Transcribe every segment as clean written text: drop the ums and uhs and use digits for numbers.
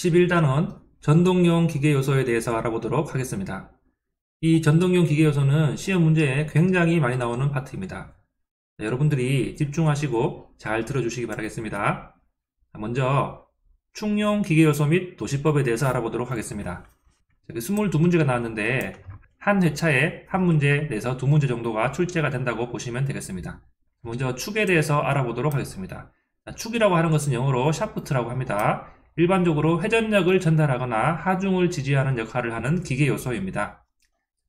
11단원 전동용 기계 요소에 대해서 알아보도록 하겠습니다. 이 전동용 기계 요소는 시험 문제에 굉장히 많이 나오는 파트입니다. 여러분들이 집중하시고 잘 들어주시기 바라겠습니다. 먼저 충용 기계 요소 및 도시법에 대해서 알아보도록 하겠습니다. 22문제가 나왔는데 한 회차에 한 문제 내서 두 문제 정도가 출제가 된다고 보시면 되겠습니다. 먼저 축에 대해서 알아보도록 하겠습니다. 축이라고 하는 것은 영어로 샤프트라고 합니다. 일반적으로 회전력을 전달하거나 하중을 지지하는 역할을 하는 기계 요소입니다.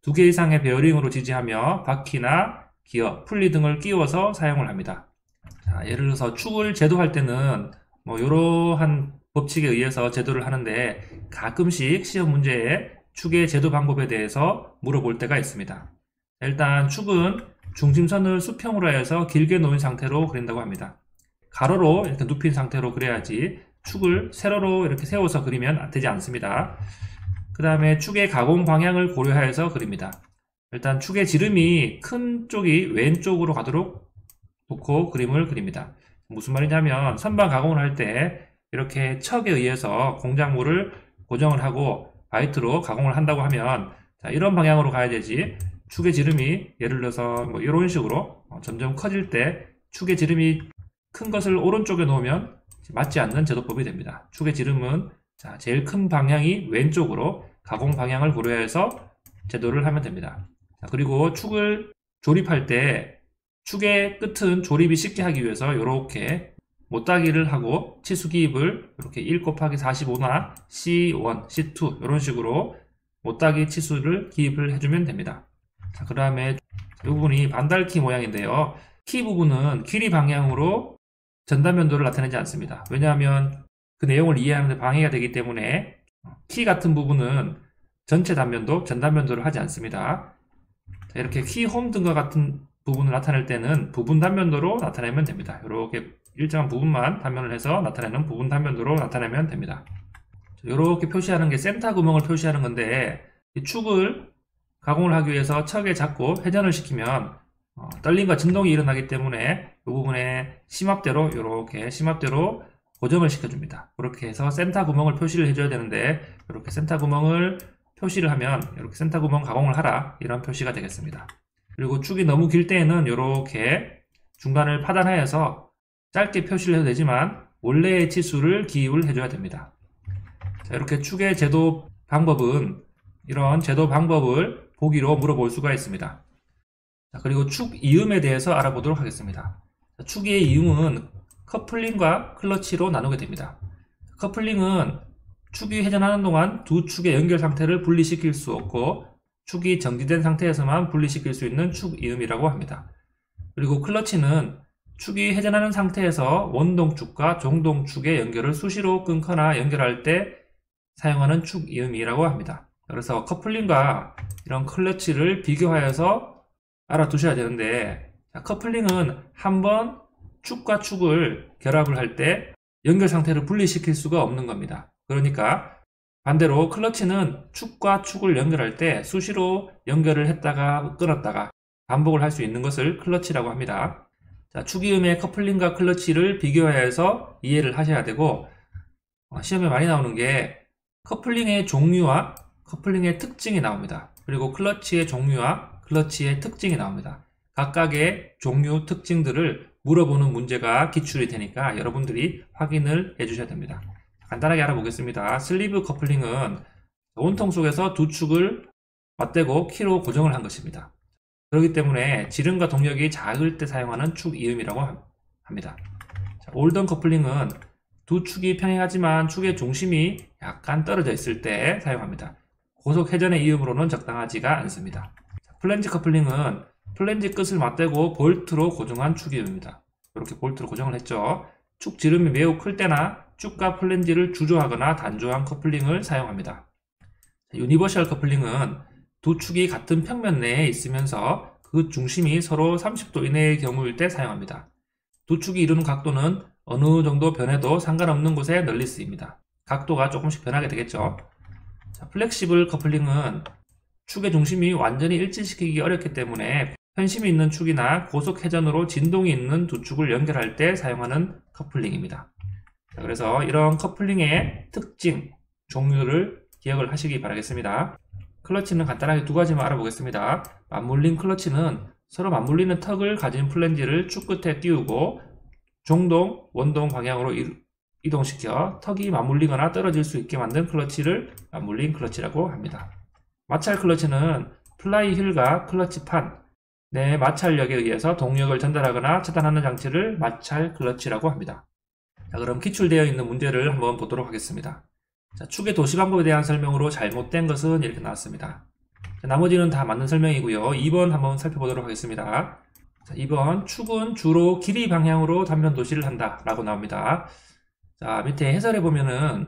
두 개 이상의 베어링으로 지지하며 바퀴나 기어, 풀리 등을 끼워서 사용을 합니다. 예를 들어서 축을 제도할 때는 이러한 법칙에 의해서 제도를 하는데 가끔씩 시험 문제에 축의 제도 방법에 대해서 물어볼 때가 있습니다. 일단 축은 중심선을 수평으로 해서 길게 놓인 상태로 그린다고 합니다. 가로로 이렇게 눕힌 상태로 그려야지 축을 세로로 이렇게 세워서 그리면 되지 않습니다. 그 다음에 축의 가공 방향을 고려하여서 그립니다. 일단 축의 지름이 큰 쪽이 왼쪽으로 가도록 놓고 그림을 그립니다. 무슨 말이냐면 선반 가공을 할 때 이렇게 척에 의해서 공작물을 고정을 하고 바이트로 가공을 한다고 하면 이런 방향으로 가야 되지, 축의 지름이 예를 들어서 이런 식으로 점점 커질 때 축의 지름이 큰 것을 오른쪽에 놓으면 맞지 않는 제도법이 됩니다. 축의 지름은 제일 큰 방향이 왼쪽으로 가공 방향을 고려해서 제도를 하면 됩니다. 그리고 축을 조립할 때 축의 끝은 조립이 쉽게 하기 위해서 이렇게 못따기를 하고 치수 기입을 이렇게 1 곱하기 45나 C1, C2 이런 식으로 못따기 치수를 기입을 해주면 됩니다. 그 다음에 이 부분이 반달키 모양인데요. 키 부분은 길이 방향으로 전단면도를 나타내지 않습니다. 왜냐하면 그 내용을 이해하는 데 방해가 되기 때문에 키 같은 부분은 전체 단면도, 전단면도를 하지 않습니다. 이렇게 키 홈 등과 같은 부분을 나타낼 때는 부분 단면도로 나타내면 됩니다. 이렇게 일정한 부분만 단면을 해서 나타내는 부분 단면도로 나타내면 됩니다. 이렇게 표시하는 게 센터 구멍을 표시하는 건데, 이 축을 가공을 하기 위해서 척에 잡고 회전을 시키면 떨림과 진동이 일어나기 때문에 이 부분에 심압대로 이렇게 심압대로 고정을 시켜줍니다. 그렇게 해서 센터 구멍을 표시를 해줘야 되는데, 이렇게 센터 구멍을 표시를 하면 이렇게 센터 구멍 가공을 하라, 이런 표시가 되겠습니다. 그리고 축이 너무 길 때에는 이렇게 중간을 파단하여서 짧게 표시를 해도 되지만 원래의 치수를 기입을 해줘야 됩니다. 이렇게 축의 제도 방법은 이런 제도 방법을 보기로 물어볼 수가 있습니다. 그리고 축 이음에 대해서 알아보도록 하겠습니다. 축의 이음은 커플링과 클러치로 나누게 됩니다. 커플링은 축이 회전하는 동안 두 축의 연결 상태를 분리시킬 수 없고 축이 정지된 상태에서만 분리시킬 수 있는 축 이음이라고 합니다. 그리고 클러치는 축이 회전하는 상태에서 원동축과 종동축의 연결을 수시로 끊거나 연결할 때 사용하는 축 이음이라고 합니다. 그래서 커플링과 이런 클러치를 비교하여서 알아두셔야 되는데, 커플링은 한번 축과 축을 결합을 할 때 연결 상태를 분리시킬 수가 없는 겁니다. 그러니까 반대로 클러치는 축과 축을 연결할 때 수시로 연결을 했다가 끊었다가 반복을 할 수 있는 것을 클러치라고 합니다. 축이음의 커플링과 클러치를 비교해서 이해를 하셔야 되고, 시험에 많이 나오는 게 커플링의 종류와 커플링의 특징이 나옵니다. 그리고 클러치의 종류와 클러치의 특징이 나옵니다. 각각의 종류, 특징들을 물어보는 문제가 기출이 되니까 여러분들이 확인을 해주셔야 됩니다. 간단하게 알아보겠습니다. 슬리브 커플링은 원통 속에서 두 축을 맞대고 키로 고정을 한 것입니다. 그렇기 때문에 지름과 동력이 작을 때 사용하는 축 이음이라고 합니다. 올던 커플링은 두 축이 평행하지만 축의 중심이 약간 떨어져 있을 때 사용합니다. 고속 회전의 이음으로는 적당하지가 않습니다. 플랜지 커플링은 플랜지 끝을 맞대고 볼트로 고정한 축 이음입니다. 이렇게 볼트로 고정을 했죠. 축 지름이 매우 클 때나 축과 플랜지를 주조하거나 단조한 커플링을 사용합니다. 유니버셜 커플링은 두 축이 같은 평면 내에 있으면서 그 중심이 서로 30도 이내의 경우일 때 사용합니다. 두 축이 이루는 각도는 어느 정도 변해도 상관없는 곳에 널리 쓰입니다. 각도가 조금씩 변하게 되겠죠. 플렉시블 커플링은 축의 중심이 완전히 일치시키기 어렵기 때문에 편심이 있는 축이나 고속 회전으로 진동이 있는 두 축을 연결할 때 사용하는 커플링입니다. 그래서 이런 커플링의 특징, 종류를 기억을 하시기 바라겠습니다. 클러치는 간단하게 두 가지만 알아보겠습니다. 맞물림 클러치는 서로 맞물리는 턱을 가진 플랜지를 축 끝에 띄우고 종동, 원동 방향으로 이동시켜 턱이 맞물리거나 떨어질 수 있게 만든 클러치를 맞물림 클러치라고 합니다. 마찰 클러치는 플라이 휠과 클러치판 내 마찰력에 의해서 동력을 전달하거나 차단하는 장치를 마찰 클러치라고 합니다. 자, 그럼 기출되어 있는 문제를 한번 보도록 하겠습니다. 자, 축의 도시 방법에 대한 설명으로 잘못된 것은 이렇게 나왔습니다. 자, 나머지는 다 맞는 설명이고요. 2번 한번 살펴보도록 하겠습니다. 자, 2번 축은 주로 길이 방향으로 단면 도시를 한다 라고 나옵니다. 자, 밑에 해설해 보면은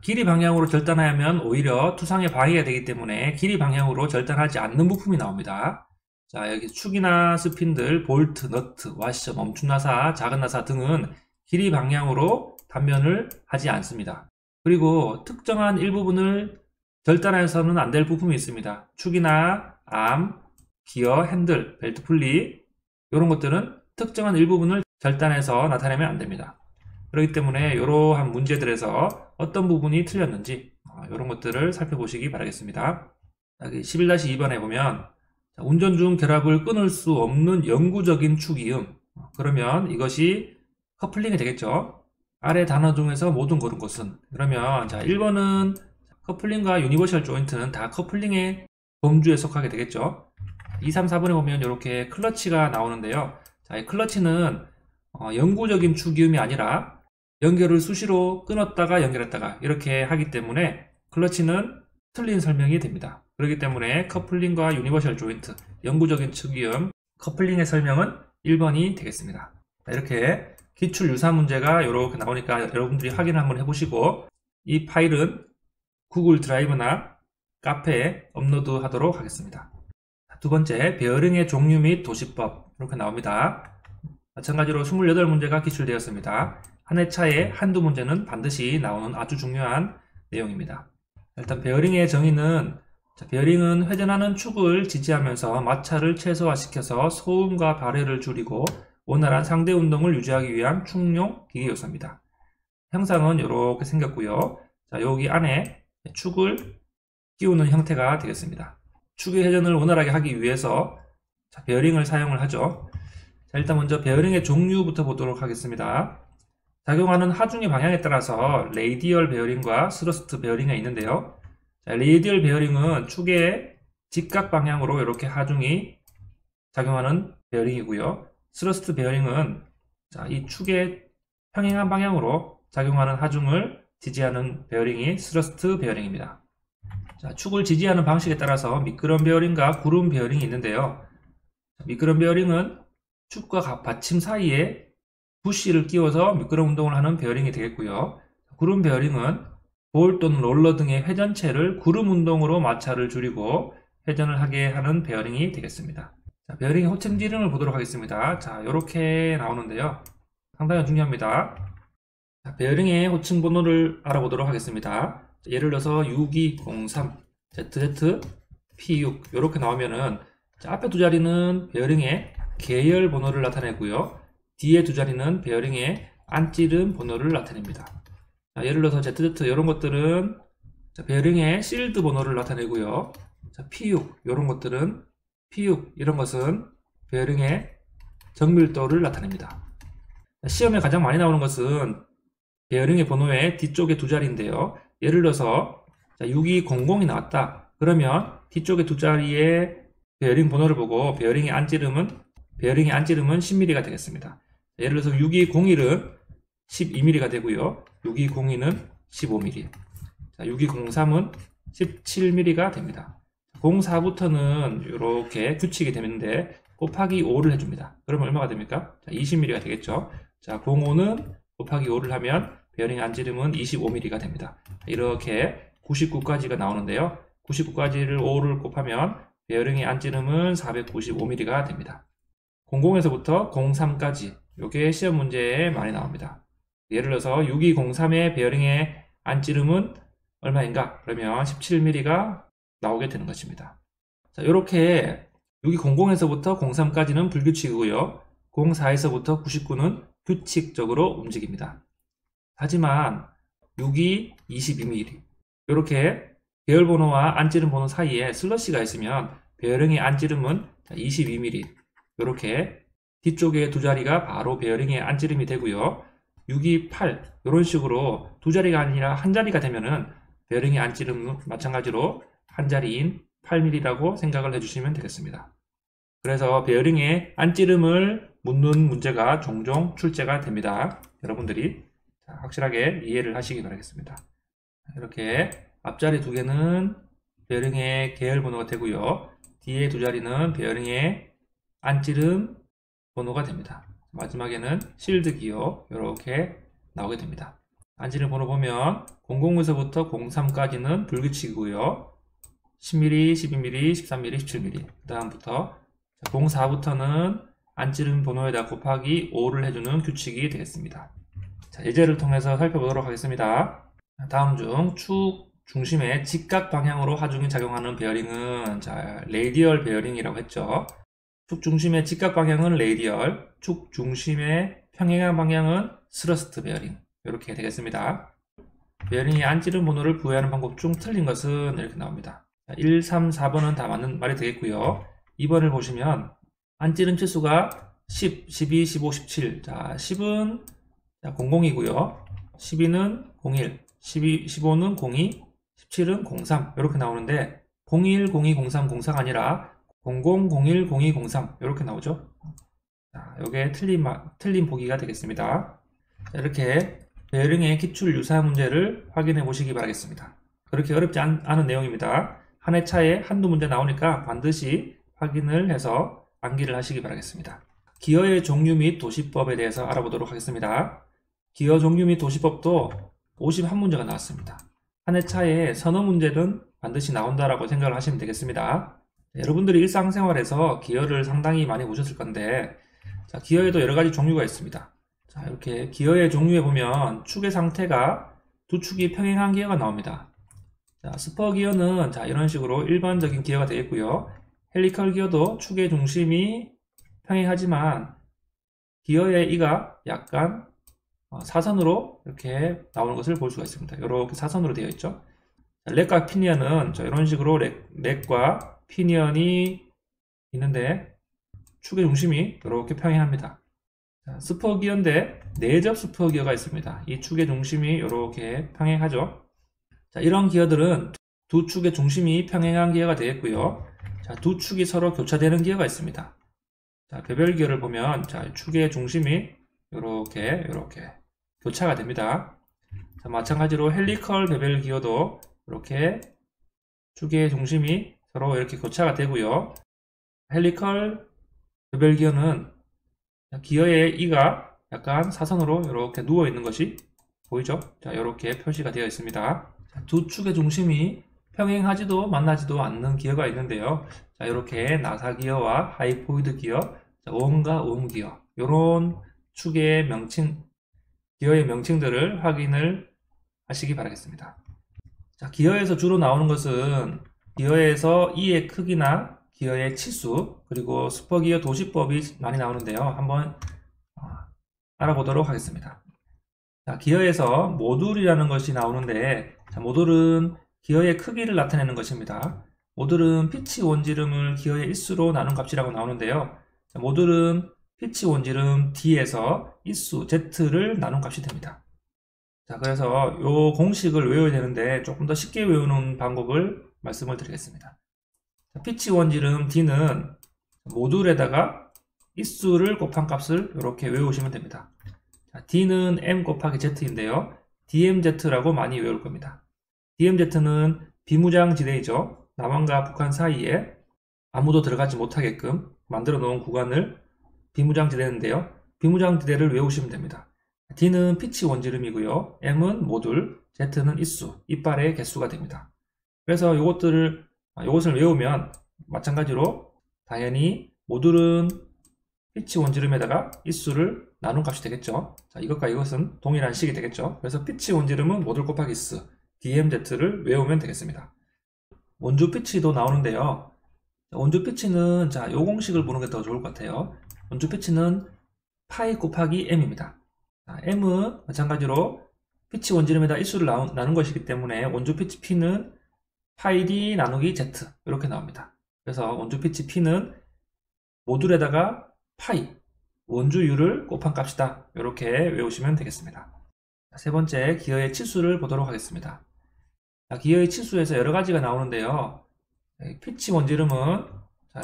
길이 방향으로 절단하면 오히려 투상에 방해가 되기 때문에 길이 방향으로 절단하지 않는 부품이 나옵니다. 자, 여기 축이나 스핀들, 볼트, 너트, 와셔, 멈춤 나사, 작은 나사 등은 길이 방향으로 단면을 하지 않습니다. 그리고 특정한 일부분을 절단해서는 안 될 부품이 있습니다. 축이나 암, 기어, 핸들, 벨트 풀리 이런 것들은 특정한 일부분을 절단해서 나타내면 안 됩니다. 그렇기 때문에 이러한 문제들에서 어떤 부분이 틀렸는지 이런 것들을 살펴보시기 바라겠습니다. 여기 11-2번에 보면 운전 중 결합을 끊을 수 없는 영구적인 축이음, 그러면 이것이 커플링이 되겠죠. 아래 단어 중에서 모든 고른 것은, 그러면 자 1번은 커플링과 유니버셜 조인트는 다 커플링의 범주에 속하게 되겠죠. 2, 3, 4번에 보면 이렇게 클러치가 나오는데요. 자, 이 클러치는 영구적인 축이음이 아니라 연결을 수시로 끊었다가 연결했다가 이렇게 하기 때문에 클러치는 틀린 설명이 됩니다. 그렇기 때문에 커플링과 유니버셜 조인트, 영구적인 축이음, 커플링의 설명은 1번이 되겠습니다. 자, 이렇게 기출 유사 문제가 이렇게 나오니까 여러분들이 확인을 한번 해보시고 이 파일은 구글 드라이브나 카페에 업로드 하도록 하겠습니다. 두 번째, 베어링의 종류 및 도시법 이렇게 나옵니다. 마찬가지로 28문제가 기출되었습니다. 한 회차에 한두 문제는 반드시 나오는 아주 중요한 내용입니다. 일단 베어링의 정의는 베어링은 회전하는 축을 지지하면서 마찰을 최소화시켜서 소음과 발열을 줄이고 원활한 상대 운동을 유지하기 위한 축용 기계 요소입니다. 형상은 이렇게 생겼고요. 자, 여기 안에 축을 끼우는 형태가 되겠습니다. 축의 회전을 원활하게 하기 위해서 베어링을 사용을 하죠. 자, 일단 먼저 베어링의 종류부터 보도록 하겠습니다. 작용하는 하중의 방향에 따라서 레이디얼 베어링과 스러스트 베어링이 있는데요. 자, 레이디얼 베어링은 축의 직각 방향으로 이렇게 하중이 작용하는 베어링이고요. 스러스트 베어링은 이 축의 평행한 방향으로 작용하는 하중을 지지하는 베어링이 스러스트 베어링입니다. 자, 축을 지지하는 방식에 따라서 미끄럼 베어링과 구름 베어링이 있는데요. 미끄럼 베어링은 축과 받침 사이에 부시를 끼워서 미끄럼 운동을 하는 베어링이 되겠고요. 구름 베어링은 볼 또는 롤러 등의 회전체를 구름 운동으로 마찰을 줄이고 회전을 하게 하는 베어링이 되겠습니다. 자, 베어링의 호칭 이름을 보도록 하겠습니다. 자, 이렇게 나오는데요. 상당히 중요합니다. 자, 베어링의 호칭 번호를 알아보도록 하겠습니다. 자, 예를 들어서 6203, ZZ, P6 이렇게 나오면은 자, 앞에 두 자리는 베어링의 계열 번호를 나타내고요. 뒤에 두 자리는 베어링의 안찌름 번호를 나타냅니다. 자, 예를 들어서 ZZ 이런 것들은 자, 베어링의 실드 번호를 나타내고요. 자, P6 이런 것들은 P6 이런 것은 베어링의 정밀도를 나타냅니다. 자, 시험에 가장 많이 나오는 것은 베어링의 번호의 뒤쪽에 두 자리인데요. 예를 들어서 6200이 나왔다. 그러면 뒤쪽에 두 자리의 베어링 번호를 보고 베어링의 안찌름은 10mm가 되겠습니다. 예를 들어서 6201은 12mm가 되고요. 6202는 15mm. 자, 6203은 17mm가 됩니다. 04부터는 이렇게 규칙이 되는데 곱하기 5를 해줍니다. 그러면 얼마가 됩니까? 자, 20mm가 되겠죠. 자, 05는 곱하기 5를 하면 베어링 안지름은 25mm가 됩니다. 이렇게 99까지가 나오는데요. 99까지를 5를 곱하면 베어링의 안지름은 495mm가 됩니다. 00에서부터 03까지 이게 시험 문제에 많이 나옵니다. 예를 들어서 6203의 베어링의 안지름은 얼마인가? 그러면 17mm가 나오게 되는 것입니다. 자, 이렇게 6200에서부터 03까지는 불규칙이고요. 04에서부터 99는 규칙적으로 움직입니다. 하지만 62, 22mm 이렇게 계열번호와 안찌름 번호 사이에 슬러시가 있으면 베어링의 안찌름은 22mm, 이렇게 뒤쪽에 두 자리가 바로 베어링의 안찌름이 되고요. 6, 2, 8 이런 식으로 두 자리가 아니라 한 자리가 되면은 베어링의 안찌름은 마찬가지로 한 자리인 8mm라고 생각을 해주시면 되겠습니다. 그래서 베어링의 안찌름을 묻는 문제가 종종 출제가 됩니다. 여러분들이 확실하게 이해를 하시기 바라겠습니다. 이렇게 앞자리 두 개는 베어링의 계열 번호가 되고요. 뒤에 두 자리는 베어링의 안찌름 번호가 됩니다. 마지막에는 실드 기어 이렇게 나오게 됩니다. 안찌름 번호 보면 00에서부터 03까지는 불규칙이고요. 10mm, 12mm, 13mm, 17mm 그 다음부터 04부터는 안찌름 번호에다 곱하기 5를 해주는 규칙이 되겠습니다. 자, 예제를 통해서 살펴보도록 하겠습니다. 다음 중 축 중심의 직각 방향으로 하중이 작용하는 베어링은 레이디얼 베어링이라고 했죠. 축 중심의 직각 방향은 레이디얼, 축 중심의 평행한 방향은 스러스트 베어링 이렇게 되겠습니다. 베어링의 안찌름 번호를 부여하는 방법 중 틀린 것은 이렇게 나옵니다. 1, 3, 4번은 다 맞는 말이 되겠고요. 2번을 보시면 안찌름 치수가 10, 12, 15, 17. 자, 10은 00이고요. 12는 01, 15는 02, 17은 03 이렇게 나오는데 01, 02, 03, 04가 아니라 00, 01, 02, 03 이렇게 나오죠. 자, 요게 틀린 보기가 되겠습니다. 자, 이렇게 베어링의 기출 유사 문제를 확인해 보시기 바라겠습니다. 그렇게 어렵지 않은 내용입니다. 한 해 차에 한두 문제 나오니까 반드시 확인을 해서 암기를 하시기 바라겠습니다. 기어의 종류 및 도시법에 대해서 알아보도록 하겠습니다. 기어 종류 및 도시법도 51문제가 나왔습니다. 한 해 차에 서너 문제는 반드시 나온다라고 생각을 하시면 되겠습니다. 여러분들이 일상생활에서 기어를 상당히 많이 보셨을 건데 기어에도 여러 가지 종류가 있습니다. 자, 이렇게 기어의 종류에 보면 축의 상태가 두 축이 평행한 기어가 나옵니다. 자, 스퍼 기어는 이런 식으로 일반적인 기어가 되겠고요. 헬리컬 기어도 축의 중심이 평행하지만 기어의 이가 약간 사선으로 이렇게 나오는 것을 볼 수가 있습니다. 이렇게 사선으로 되어 있죠. 렉과 피니언은 이런 식으로 렉과 피니언이 있는데 축의 중심이 이렇게 평행합니다. 스퍼 기어인데 내접 스퍼 기어가 있습니다. 이 축의 중심이 이렇게 평행하죠. 자, 이런 기어들은 두 축의 중심이 평행한 기어가 되겠고요. 자, 두 축이 서로 교차되는 기어가 있습니다. 자, 배별 기어를 보면 축의 중심이 이렇게 교차가 됩니다. 자, 마찬가지로 헬리컬 배별 기어도 이렇게 축의 중심이 서로 이렇게 교차가 되고요. 헬리컬 배별 기어는 기어의 이가 약간 사선으로 이렇게 누워 있는 것이 보이죠? 자, 이렇게 표시가 되어 있습니다. 자, 두 축의 중심이 평행하지도 만나지도 않는 기어가 있는데요. 자, 이렇게 나사 기어와 하이포이드 기어, 오음과 오음 기어, 이런 축의 기어의 명칭들을 확인을 하시기 바라겠습니다. 자, 기어에서 주로 나오는 것은 기어에서 이의 크기나 기어의 치수, 그리고 스퍼기어 도시법이 많이 나오는데요. 한번 알아보도록 하겠습니다. 자, 기어에서 모듈이라는 것이 나오는데 모듈은 기어의 크기를 나타내는 것입니다. 모듈은 피치 원지름을 기어의 일수로 나눈 값이라고 나오는데요. 자, 모듈은 피치 원지름 D에서 일수 Z를 나눈 값이 됩니다. 자, 그래서 이 공식을 외워야 되는데 조금 더 쉽게 외우는 방법을 말씀을 드리겠습니다. 자, 피치 원지름 D는 모듈에다가 일수를 곱한 값을 이렇게 외우시면 됩니다. 자, D는 M 곱하기 Z인데요. DMZ라고 많이 외울 겁니다. DMZ는 비무장지대이죠. 남한과 북한 사이에 아무도 들어가지 못하게끔 만들어 놓은 구간을 비무장지대인데요. 비무장지대를 외우시면 됩니다. D는 피치 원지름이고요. M은 모듈, Z는 일수, 이빨의 개수가 됩니다. 그래서 이것을 외우면 마찬가지로 당연히 모듈은 피치 원지름에다가 일수를 나눈 값이 되겠죠. 자, 이것과 이것은 동일한 식이 되겠죠. 그래서 피치 원지름은 모듈 곱하기 일수, DMZ를 외우면 되겠습니다. 원주 피치도 나오는데요. 원주 피치는 이 공식을 보는 게 더 좋을 것 같아요. 원주 피치는 파이 곱하기 M입니다. 자, M은 마찬가지로 피치 원지름에다 인수를 나눈 것이기 때문에 원주 피치 P는 파이 D 나누기 Z 이렇게 나옵니다. 그래서 원주 피치 P는 모듈에다가 파이 원주율을 곱한 값이다. 이렇게 외우시면 되겠습니다. 세 번째, 기어의 치수를 보도록 하겠습니다. 기어의 치수에서 여러 가지가 나오는데요. 피치 원지름은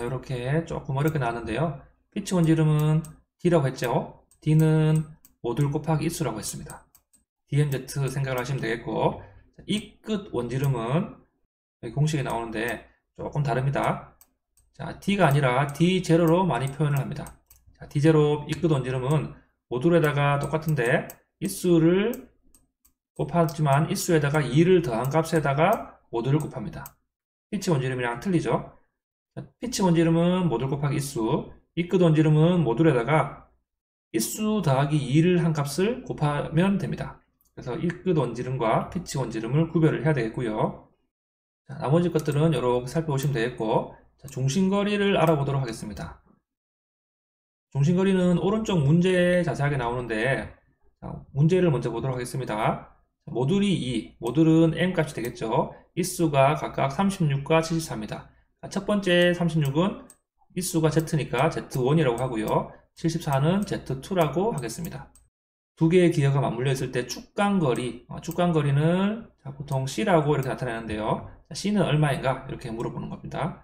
이렇게 조금 어렵게 나왔는데요. 피치 원지름은 D라고 했죠. D는 모듈 곱하기 인수라고 했습니다. DMZ 생각을 하시면 되겠고, 이 끝 원지름은 여기 공식이 나오는데 조금 다릅니다. D가 아니라 D0로 많이 표현을 합니다. D0 이 끝 원지름은 모듈에다가 똑같은데 인수를 곱하지만 인수에다가 2를 더한 값에다가 모듈을 곱합니다. 피치 원지름이랑 틀리죠. 피치 원지름은 모듈 곱하기 인수, 이 끝 원지름은 모듈에다가 인수 더하기 2를 한 값을 곱하면 됩니다. 그래서 이 끝 원지름과 피치 원지름을 구별을 해야 되겠고요. 나머지 것들은 이렇게 살펴보시면 되겠고, 중심거리를 알아보도록 하겠습니다. 중심거리는 오른쪽 문제에 자세하게 나오는데, 문제를 먼저 보도록 하겠습니다. 모듈이 2, 모듈은 m 값이 되겠죠. 인수가 각각 36과 74입니다. 첫 번째 36은 인수가 z니까 z1이라고 하고요. 74는 z2라고 하겠습니다. 두 개의 기어가 맞물려 있을 때 축간거리, 축간거리는 보통 C라고 이렇게 나타내는데요. C는 얼마인가? 이렇게 물어보는 겁니다.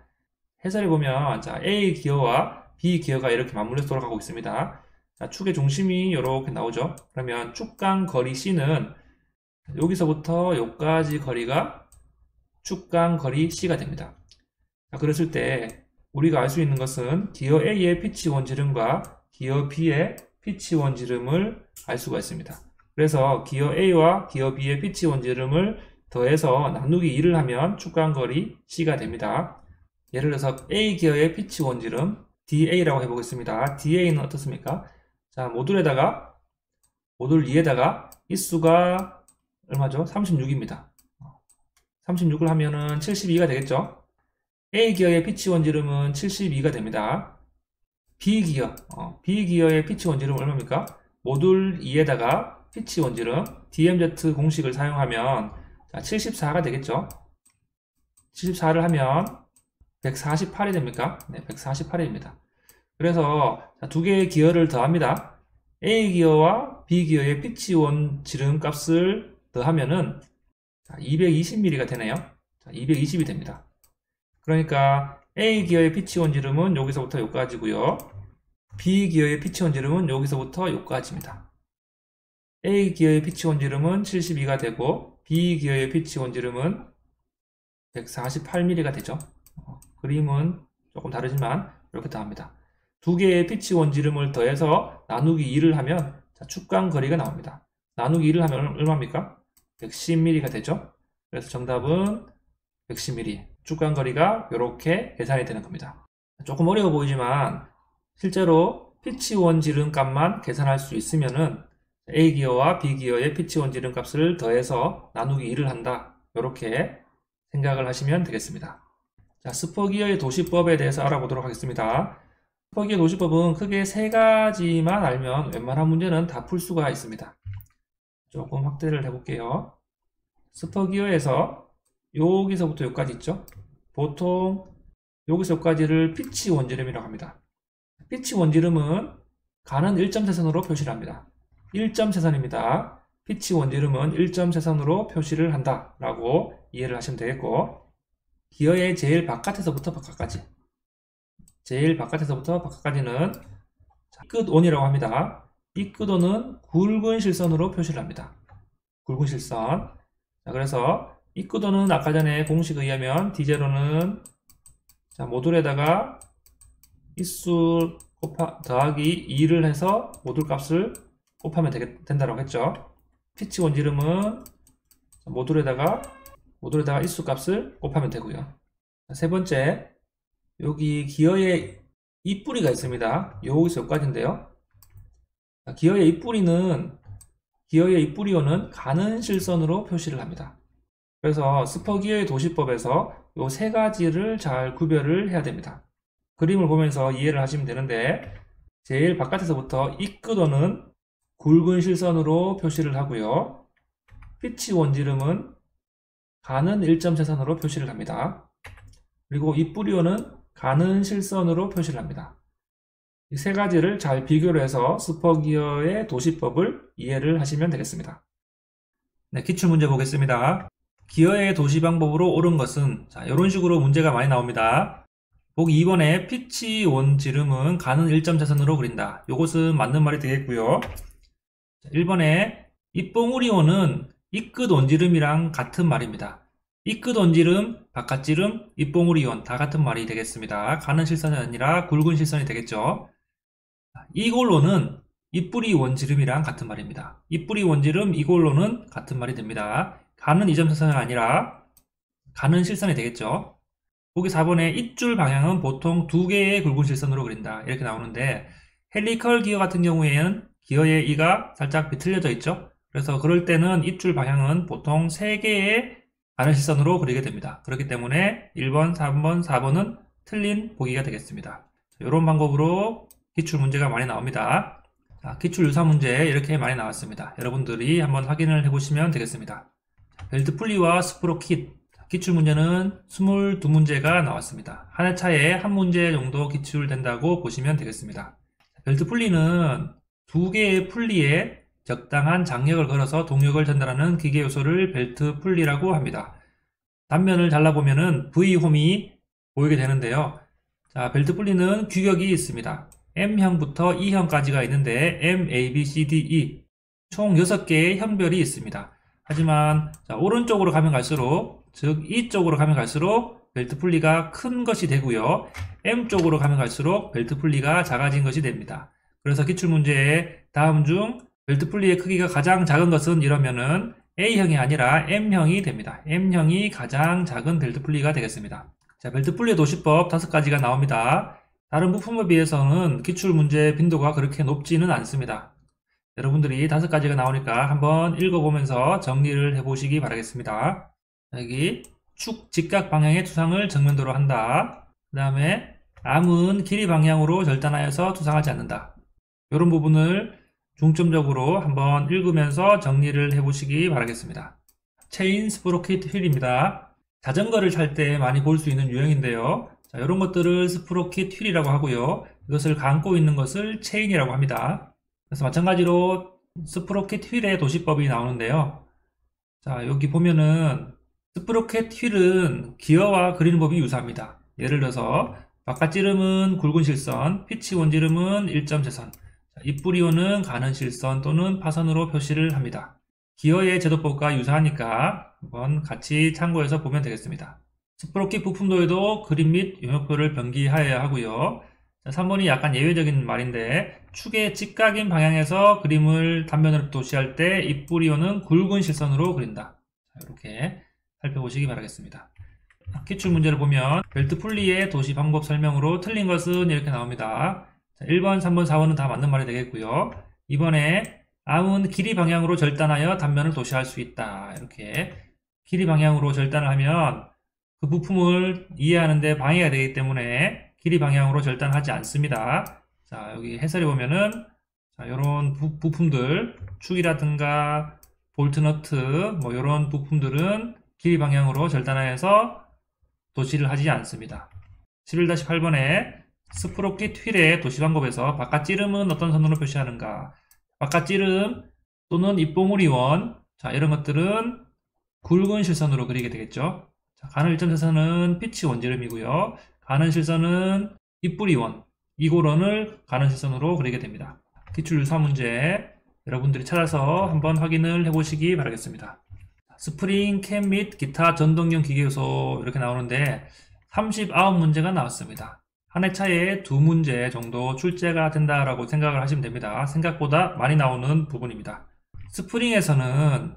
해설해 보면 A 기어와 B 기어가 이렇게 맞물려서 돌아가고 있습니다. 축의 중심이 이렇게 나오죠. 그러면 축간거리 C는 여기서부터 여기까지 거리가 축간거리 C가 됩니다. 그랬을 때 우리가 알 수 있는 것은 기어 A의 피치 원지름과 기어 B의 피치 원지름을 알 수가 있습니다. 그래서 기어 A와 기어 B의 피치 원지름을 더해서 나누기 2를 하면 축간거리 C가 됩니다. 예를 들어서 A 기어의 피치 원지름 DA라고 해보겠습니다. DA는 어떻습니까? 모듈에다가 모듈 2에다가 인수가 얼마죠? 36입니다. 36을 하면은 72가 되겠죠? A 기어의 피치 원지름은 72가 됩니다. B 기어의 피치 원지름은 얼마입니까? 모듈 2에다가 피치 원지름 DMZ 공식을 사용하면 74가 되겠죠? 74를 하면 148이 됩니까? 네, 148입니다. 그래서 두 개의 기어를 더합니다. A 기어와 B 기어의 피치 원지름 값을 더하면은 220mm가 되네요. 220이 됩니다. 그러니까 A 기어의 피치 원지름은 여기서부터 여기까지고요. B 기어의 피치 원지름은 여기서부터 여기까지입니다. A 기어의 피치 원지름은 72가 되고 B 기어의 피치 원지름은 148mm가 되죠. 그림은 조금 다르지만 이렇게 더합니다. 두 개의 피치 원지름을 더해서 나누기 2를 하면 축간거리가 나옵니다. 나누기 2를 하면 얼마입니까? 110mm가 되죠. 그래서 정답은 110mm. 축간거리가 이렇게 계산이 되는 겁니다. 조금 어려워 보이지만 실제로 피치 원지름 값만 계산할 수 있으면은 A 기어와 B 기어의 피치 원지름 값을 더해서 나누기 2를 한다. 이렇게 생각을 하시면 되겠습니다. 스퍼기어의 도시법에 대해서 알아보도록 하겠습니다. 스퍼기어 도시법은 크게 세 가지만 알면 웬만한 문제는 다 풀 수가 있습니다. 조금 확대를 해볼게요. 스퍼기어에서 여기서부터 여기까지 있죠. 보통 여기서 여기까지를 피치 원지름이라고 합니다. 피치 원지름은 가는 1점세선으로 표시를 합니다. 1점세선입니다. 피치 원지름은 1점세선으로 표시를 한다 라고 이해를 하시면 되겠고, 기어의 제일 바깥에서부터 바깥까지, 제일 바깥에서부터 바깥까지는 끝원이라고 합니다. 이 끝원은 굵은 실선으로 표시를 합니다. 굵은 실선. 그래서 이 끝원은 아까 전에 공식에 의하면 D0는 모듈에다가 인수 더하기 2를 해서 모듈 값을 곱하면 된다고 했죠. 피치 원지름은 모듈에다가 인수 값을 곱하면 되고요. 세 번째, 여기 기어의 입뿌리가 있습니다. 여기서 여기까지인데요. 기어의 입뿌리어는 가는 실선으로 표시를 합니다. 그래서 스퍼기어의 도시법에서 이 세 가지를 잘 구별을 해야 됩니다. 그림을 보면서 이해를 하시면 되는데, 제일 바깥에서부터 이 끝원은 굵은 실선으로 표시를 하고요. 피치 원지름은 가는 일점세선으로 표시를 합니다. 그리고 입부리온은 가는 실선으로 표시를 합니다. 이 세 가지를 잘 비교를 해서 스퍼기어의 도시법을 이해를 하시면 되겠습니다. 네, 기출문제 보겠습니다. 기어의 도시 방법으로 옳은 것은, 자, 이런 식으로 문제가 많이 나옵니다. 보기 2번에 피치 원지름은 가는 일점세선으로 그린다. 이것은 맞는 말이 되겠고요. 1번에 입봉우리온은 입끝 원지름이랑 같은 말입니다. 입끝 원지름, 바깥지름, 입봉우리온 다 같은 말이 되겠습니다. 가는 실선이 아니라 굵은 실선이 되겠죠. 이골로는 입부리 원지름이랑 같은 말입니다. 입부리 원지름, 이골로는 같은 말이 됩니다. 가는 이점세선이 아니라 가는 실선이 되겠죠. 보기 4번에 입줄 방향은 보통 2개의 굵은 실선으로 그린다. 이렇게 나오는데 헬리컬 기어 같은 경우에는 기어의 이가 살짝 비틀려져 있죠. 그래서 그럴 때는 입줄 방향은 보통 3개의 가는 실선으로 그리게 됩니다. 그렇기 때문에 1번, 3번, 4번은 틀린 보기가 되겠습니다. 이런 방법으로 기출 문제가 많이 나옵니다. 자, 기출 유사 문제 이렇게 많이 나왔습니다. 여러분들이 한번 확인을 해보시면 되겠습니다. 벨트 풀리와 스프로킷 기출 문제는 22문제가 나왔습니다. 한 해 차에 한 문제 정도 기출된다고 보시면 되겠습니다. 벨트 풀리는 2개의 풀리에 적당한 장력을 걸어서 동력을 전달하는 기계 요소를 벨트 풀리라고 합니다. 단면을 잘라보면은 V홈이 보이게 되는데요. 자, 벨트 풀리는 규격이 있습니다. M형부터 E형까지가 있는데 M, A, B, C, D, E 총 6개의 형별이 있습니다. 하지만 자, 오른쪽으로 가면 갈수록, 즉 E 쪽으로 가면 갈수록 벨트 풀리가 큰 것이 되고요. M 쪽으로 가면 갈수록 벨트 풀리가 작아진 것이 됩니다. 그래서 기출문제에 다음 중 벨트 풀리의 크기가 가장 작은 것은 이러면은 A형이 아니라 M형이 됩니다. M형이 가장 작은 벨트 풀리가 되겠습니다. 자, 벨트 풀리의 도시법 5가지가 나옵니다. 다른 부품에 비해서는 기출문제 빈도가 그렇게 높지는 않습니다. 여러분들이 5가지가 나오니까 한번 읽어보면서 정리를 해보시기 바라겠습니다. 여기 축 직각 방향의 투상을 정면도로 한다. 그 다음에 암은 길이 방향으로 절단하여서 투상하지 않는다. 이런 부분을 중점적으로 한번 읽으면서 정리를 해보시기 바라겠습니다. 체인 스프로킷 휠입니다. 자전거를 탈 때 많이 볼 수 있는 유형인데요. 자, 이런 것들을 스프로킷 휠이라고 하고요. 이것을 감고 있는 것을 체인이라고 합니다. 그래서 마찬가지로 스프로킷 휠의 도시법이 나오는데요. 자, 여기 보면은 스프로켓 휠은 기어와 그리는 법이 유사합니다. 예를 들어서 바깥지름은 굵은 실선, 피치 원지름은 일점세선, 입부리온은 가는 실선 또는 파선으로 표시를 합니다. 기어의 제도법과 유사하니까 한번 같이 참고해서 보면 되겠습니다. 스프로킷 부품도에도 그림 및 용역표를 병기하여야 하고요. 3번이 약간 예외적인 말인데 축의 직각인 방향에서 그림을 단면으로 도시할 때 입부리온은 굵은 실선으로 그린다. 이렇게 살펴보시기 바라겠습니다. 기출 문제를 보면 벨트 풀리의 도시 방법 설명으로 틀린 것은 이렇게 나옵니다. 1번, 3번, 4번은 다 맞는 말이 되겠고요. 2번에 암은 길이 방향으로 절단하여 단면을 도시할 수 있다. 이렇게 길이 방향으로 절단을 하면 그 부품을 이해하는데 방해가 되기 때문에 길이 방향으로 절단하지 않습니다. 자, 여기 해설에 보면은 자, 이런 부품들 축이라든가 볼트 너트 뭐 이런 부품들은 길이 방향으로 절단하여서 도시를 하지 않습니다. 11-8번에 스프로킷 휠의 도시 방법에서 바깥지름은 어떤 선으로 표시하는가? 바깥지름 또는 입봉우리원, 자, 이런 것들은 굵은 실선으로 그리게 되겠죠. 자, 가는 일점세선은 피치 원지름이고요. 가는 실선은 입부리원, 이고런을 가는 실선으로 그리게 됩니다. 기출 유사 문제 여러분들이 찾아서 한번 확인을 해보시기 바라겠습니다. 스프링, 캡 및 기타 전동용 기계 요소 이렇게 나오는데 39문제가 나왔습니다. 한 해 차에 2문제 정도 출제가 된다라고 생각을 하시면 됩니다. 생각보다 많이 나오는 부분입니다. 스프링에서는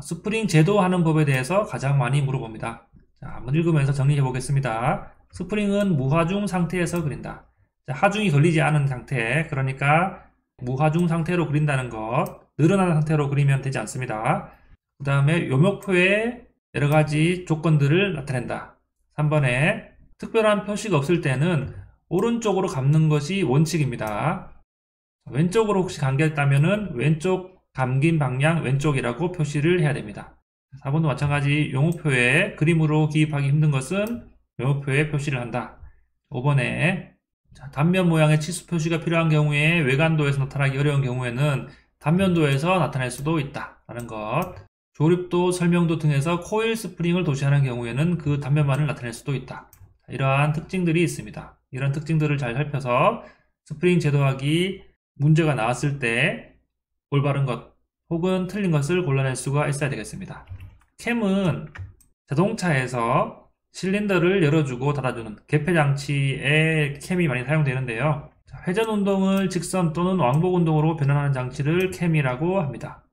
스프링 제도하는 법에 대해서 가장 많이 물어봅니다. 자, 한번 읽으면서 정리해 보겠습니다. 스프링은 무하중 상태에서 그린다. 자, 하중이 걸리지 않은 상태, 그러니까 무하중 상태로 그린다는 것, 늘어난 상태로 그리면 되지 않습니다. 그 다음에 요목표에 여러가지 조건들을 나타낸다. 3번에 특별한 표시가 없을 때는 오른쪽으로 감는 것이 원칙입니다. 왼쪽으로 혹시 감겼다면은 왼쪽 감긴 방향 왼쪽이라고 표시를 해야 됩니다. 4번도 마찬가지 용우표에 그림으로 기입하기 힘든 것은 용우표에 표시를 한다. 5번에 단면 모양의 치수 표시가 필요한 경우에 외관도에서 나타나기 어려운 경우에는 단면도에서 나타낼 수도 있다 라는 것. 조립도, 설명도 등에서 코일 스프링을 도시하는 경우에는 그 단면만을 나타낼 수도 있다. 이러한 특징들이 있습니다. 이런 특징들을 잘 살펴서 스프링 제도하기 문제가 나왔을 때 올바른 것 혹은 틀린 것을 골라낼 수가 있어야 되겠습니다. 캠은 자동차에서 실린더를 열어주고 닫아주는 개폐 장치에 캠이 많이 사용되는데요. 회전 운동을 직선 또는 왕복 운동으로 변환하는 장치를 캠이라고 합니다.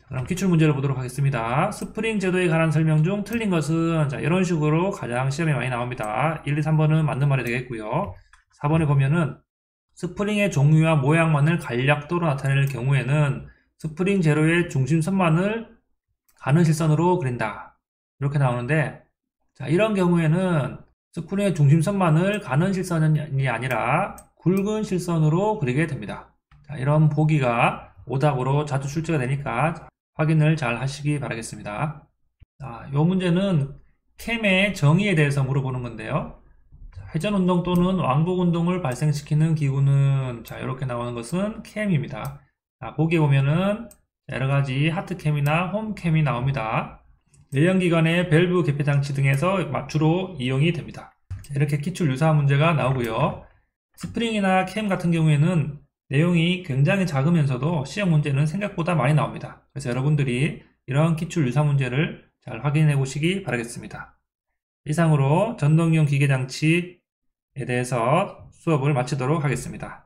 그럼 기출 문제를 보도록 하겠습니다. 스프링 제도에 관한 설명 중 틀린 것은 이런 식으로 가장 시험에 많이 나옵니다. 1, 2, 3번은 맞는 말이 되겠고요. 4번에 보면은 스프링의 종류와 모양만을 간략도로 나타낼 경우에는 스프링 제로의 중심선만을 가는 실선으로 그린다. 이렇게 나오는데 이런 경우에는 스프링의 중심선만을 가는 실선이 아니라 굵은 실선으로 그리게 됩니다. 이런 보기가 오답으로 자주 출제가 되니까 확인을 잘 하시기 바라겠습니다. 이 문제는 캠의 정의에 대해서 물어보는 건데요. 회전운동 또는 왕복운동을 발생시키는 기구는 이렇게 나오는 것은 캠입니다. 보기에 보면은 여러가지 하트캠이나 홈캠이 나옵니다. 내연기관의 밸브 개폐 장치 등에서 주로 이용이 됩니다. 이렇게 기출 유사한 문제가 나오고요. 스프링이나 캠 같은 경우에는 내용이 굉장히 작으면서도 시험 문제는 생각보다 많이 나옵니다. 그래서 여러분들이 이런 기출 유사 문제를 잘 확인해 보시기 바라겠습니다. 이상으로 전동용 기계장치에 대해서 수업을 마치도록 하겠습니다.